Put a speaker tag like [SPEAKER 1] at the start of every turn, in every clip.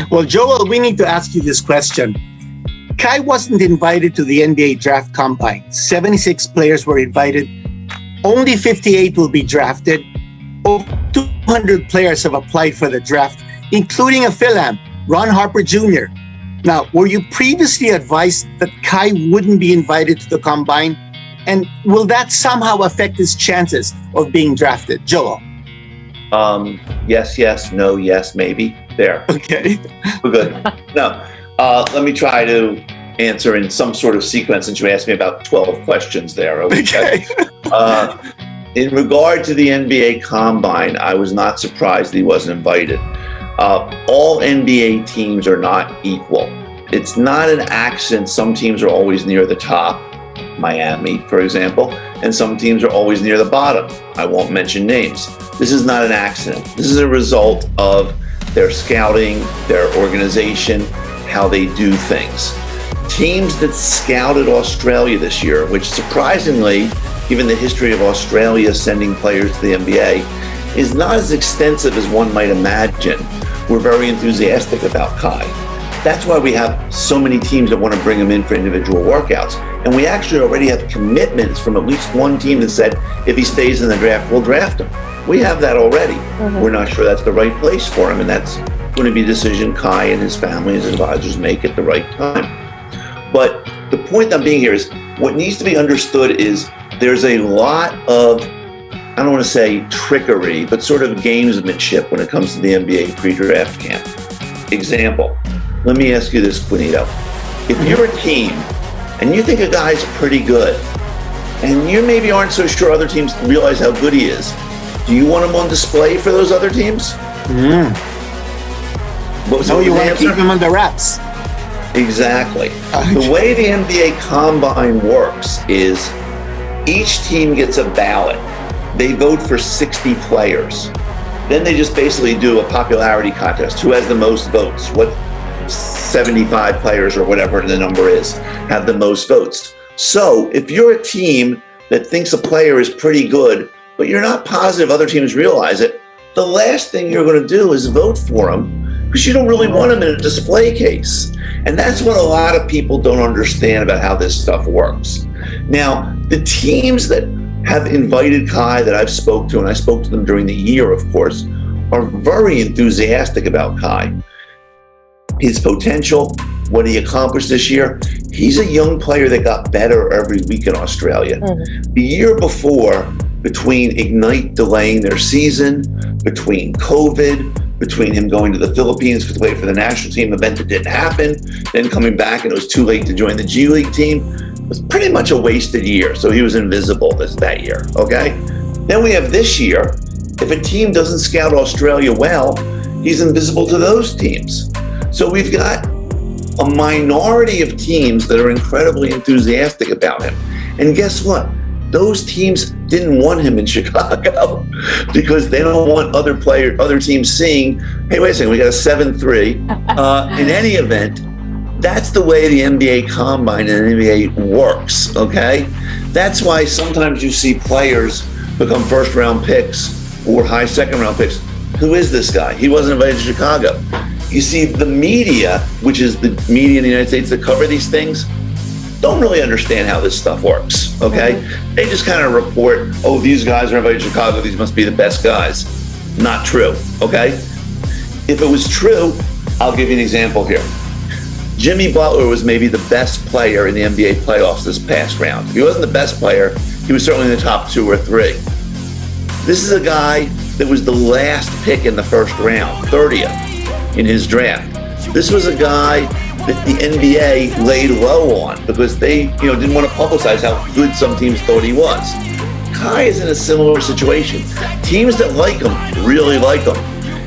[SPEAKER 1] Well, Joel, we need to ask you this question. Kai wasn't invited to the NBA draft combine. 76 players were invited. Only 58 will be drafted. Over 200 players have applied for the draft, including a Phil-Am, Ron Harper Jr. Now, were you previously advised that Kai wouldn't be invited to the combine? And will that somehow affect his chances of being drafted? Joel?
[SPEAKER 2] Yes, no, yes, maybe. There.
[SPEAKER 1] Okay.
[SPEAKER 2] We're good. No, let me try to answer in some sort of sequence since you asked me about 12 questions there.
[SPEAKER 1] Okay.
[SPEAKER 2] In regard to the NBA Combine, I was not surprised that he wasn't invited. All NBA teams are not equal. It's not an accident. Some teams are always near the top, Miami, for example, and some teams are always near the bottom. I won't mention names. This is not an accident. This is a result of their scouting, their organization, how they do things. Teams that scouted Australia this year, which surprisingly, given the history of Australia sending players to the NBA, is not as extensive as one might imagine. We're very enthusiastic about Kai. That's why we have so many teams that want to bring him in for individual workouts. And we actually already have commitments from at least one team that said, if he stays in the draft, we'll draft him. We have that already. Mm-hmm. We're not sure that's the right place for him, and that's going to be a decision Kai and his family, his advisors make at the right time. But the point I'm being here is, what needs to be understood is there's a lot of, I don't want to say trickery, but sort of gamesmanship when it comes to the NBA pre-draft camp. Example, let me ask you this, Quinito. If you're a team and you think a guy's pretty good, and you maybe aren't so sure other teams realize how good he is, do you want him on display for those other teams?
[SPEAKER 1] So you want to keep him under wraps.
[SPEAKER 2] Exactly. The way the NBA Combine works is each team gets a ballot. They vote for 60 players. Then they just basically do a popularity contest. Who has the most votes? What 75 players or whatever the number is have the most votes. So if you're a team that thinks a player is pretty good, but you're not positive other teams realize it, the last thing you're going to do is vote for him because you don't really want him in a display case. And that's what a lot of people don't understand about how this stuff works. Now, the teams that have invited Kai that I've spoke to, and I spoke to them during the year, of course, are very enthusiastic about Kai. His potential, what he accomplished this year. He's a young player that got better every week in Australia. Mm-hmm. The year before, between Ignite delaying their season, between COVID, between him going to the Philippines to play for the national team event that didn't happen, then coming back and it was too late to join the G League team, it was pretty much a wasted year. So he was invisible that year, okay? Then we have this year. If a team doesn't scout Australia well, he's invisible to those teams. So we've got a minority of teams that are incredibly enthusiastic about him. And guess what? Those teams didn't want him in Chicago because they don't want other teams seeing, hey, wait a second, we got a 7-3. In any event, that's the way the NBA Combine and NBA works, okay? That's why sometimes you see players become first-round picks or high second-round picks. Who is this guy? He wasn't invited to Chicago. You see, the media, which is the media in the United States that cover these things, don't really understand how this stuff works, okay? They just kind of report, oh, these guys are invited to Chicago, these must be the best guys. Not true, okay? If it was true, I'll give you an example here. Jimmy Butler was maybe the best player in the NBA playoffs this past round. If he wasn't the best player, he was certainly in the top 2 or 3. This is a guy that was the last pick in the first round, 30th in his draft. This was a guy that the NBA laid low on because they, didn't want to publicize how good some teams thought he was. Kai is in a similar situation. Teams that like him really like him,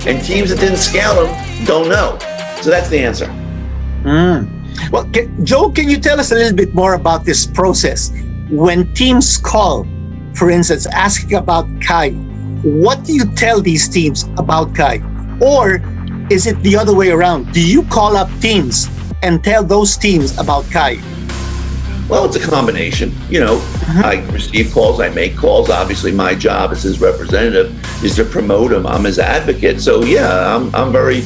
[SPEAKER 2] and teams that didn't scout him don't know. So that's the answer.
[SPEAKER 1] Well, Joe, can you tell us a little bit more about this process? When teams call, for instance, asking about Kai, what do you tell these teams about Kai? Or is it the other way around? Do you call up teams and tell those teams about Kai?
[SPEAKER 2] Well, it's a combination. I receive calls, I make calls. Obviously, my job as his representative is to promote him. I'm his advocate. So yeah, I'm very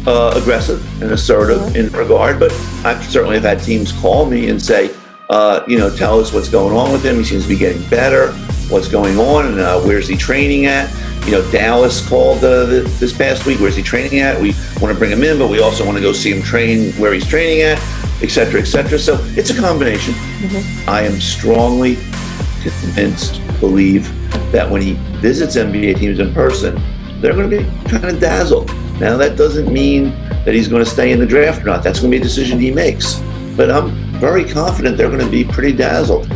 [SPEAKER 2] aggressive and assertive in regard, but I certainly have had teams call me and say, tell us what's going on with him. He seems to be getting better. What's going on? And where's he training at? Dallas called this past week. Where's he training at? We want to bring him in, but we also want to go see him train where he's training at, et cetera, et cetera. So it's a combination. I am strongly convinced, believe that when he visits NBA teams in person, they're going to be kind of dazzled. Now, that doesn't mean that he's going to stay in the draft or not. That's going to be a decision he makes. But I'm very confident they're going to be pretty dazzled.